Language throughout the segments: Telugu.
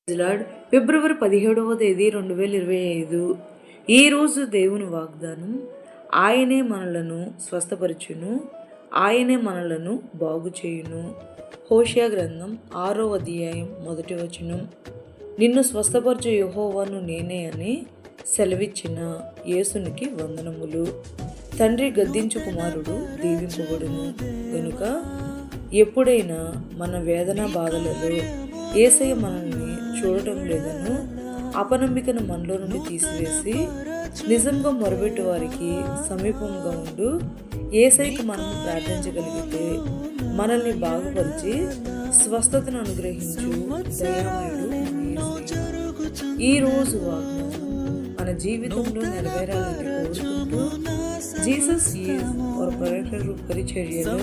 ఫిబ్రవరి 17వ తేదీ 2025. ఈరోజు దేవుని వాగ్దానం, ఆయనే మనలను స్వస్థపరచును, ఆయనే మనలను బాగు చేయును. హోషేయ గ్రంథం 6వ అధ్యాయం 1వ వచనం. నిన్ను స్వస్థపరచు యెహోవాను నేనే అని సెలవిచ్చిన యేసునికి వందనములు. తండ్రి గద్దించు కుమారుడు దీవింపబడును గనుక ఎప్పుడైనా మన వేదన బాధలలో యేసయ్య మనల్ని చూడటం లేదను అపనమ్మికను మనలో నుండి తీసివేసి నిజంగా మొరబెట్టు వారికి సమీపంగా ఉండు యేసయ్యకు మనం ప్రార్థించగలిగితే మనల్ని బాగుపరిచి స్వస్థతను అనుగ్రహించు దయామయుడు ఈ రోజు వాగ్దానం మన జీవితంలో నెరవేరాలని కోరుకుంటూ జీసస్ ఈజ్ और पर्यटन పరిచర్యలో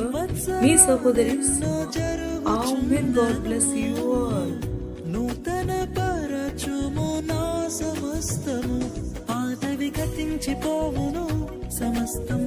మీ సహోదరి ఆమేన్. God bless you all. నూతన పరచుము నా సమస్తము, పాతవి గతించిపోవును సమస్తం